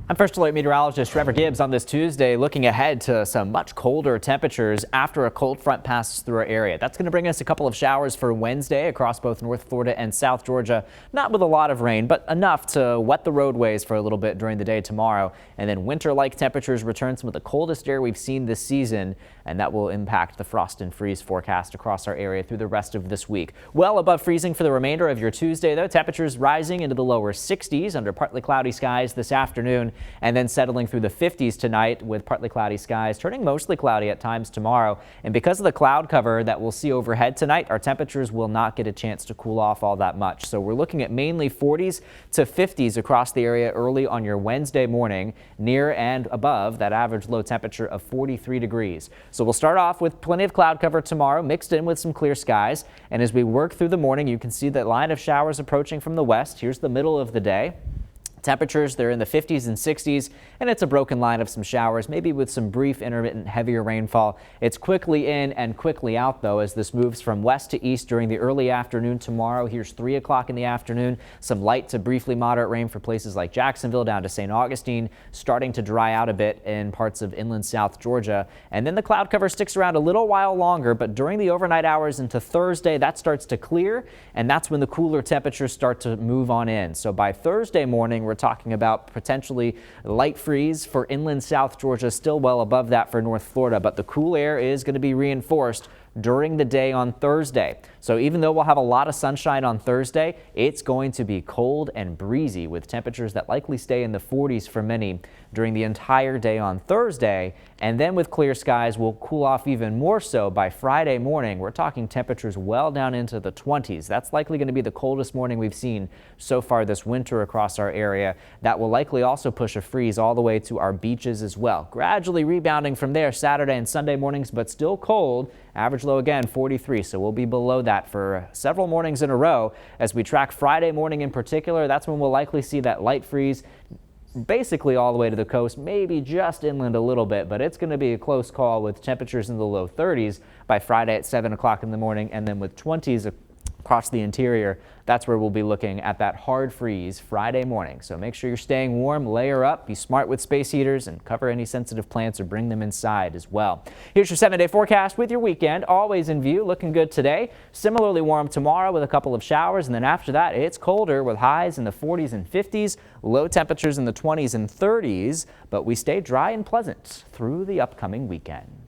I'm First Alert Meteorologist Trevor Gibbs on this Tuesday, looking ahead to some much colder temperatures after a cold front passes through our area. That's going to bring us a couple of showers for Wednesday across both North Florida and South Georgia. Not with a lot of rain, but enough to wet the roadways for a little bit during the day tomorrow. And then winter-like temperatures return, some of the coldest air we've seen this season, and that will impact the frost and freeze forecast across our area through the rest of this week. Well above freezing for the remainder of your Tuesday, though. Temperatures rising into the lower 60s under partly cloudy skies this afternoon, and then settling through the 50s tonight with partly cloudy skies, turning mostly cloudy at times tomorrow. And because of the cloud cover that we'll see overhead tonight, our temperatures will not get a chance to cool off all that much. So we're looking at mainly 40s to 50s across the area early on your Wednesday morning, near and above that average low temperature of 43 degrees. So we'll start off with plenty of cloud cover tomorrow, mixed in with some clear skies. And as we work through the morning, you can see that line of showers approaching from the west. Here's the middle of the day. Temperatures, they're in the 50s and 60s, and it's a broken line of some showers, maybe with some brief intermittent heavier rainfall. It's quickly in and quickly out, though, as this moves from west to east during the early afternoon tomorrow. Here's 3 o'clock in the afternoon. Some light to briefly moderate rain for places like Jacksonville down to St. Augustine, starting to dry out a bit in parts of inland South Georgia. And then the cloud cover sticks around a little while longer, but during the overnight hours into Thursday, that starts to clear, and that's when the cooler temperatures start to move on in. So by Thursday morning, we're talking about potentially light freeze for inland South Georgia, still well above that for North Florida, but the cool air is going to be reinforced during the day on Thursday. So even though we'll have a lot of sunshine on Thursday, it's going to be cold and breezy with temperatures that likely stay in the 40s for many during the entire day on Thursday. And then with clear skies, we'll cool off even more so by Friday morning. We're talking temperatures well down into the 20s. That's likely going to be the coldest morning we've seen so far this winter across our area. That will likely also push a freeze all the way to our beaches as well. Gradually rebounding from there Saturday and Sunday mornings, but still cold. Average low again 43, so we'll be below that for several mornings in a row. As we track Friday morning in particular, that's when we'll likely see that light freeze basically all the way to the coast, maybe just inland a little bit, but it's going to be a close call with temperatures in the low 30s by Friday at 7 o'clock in the morning, and then with 20s across the interior. That's where we'll be looking at that hard freeze Friday morning. So make sure you're staying warm, layer up, be smart with space heaters, and cover any sensitive plants or bring them inside as well. Here's your 7-day forecast with your weekend always in view. Looking good today. Similarly warm tomorrow with a couple of showers, and then after that it's colder with highs in the 40s and 50s, low temperatures in the 20s and 30s, but we stay dry and pleasant through the upcoming weekend.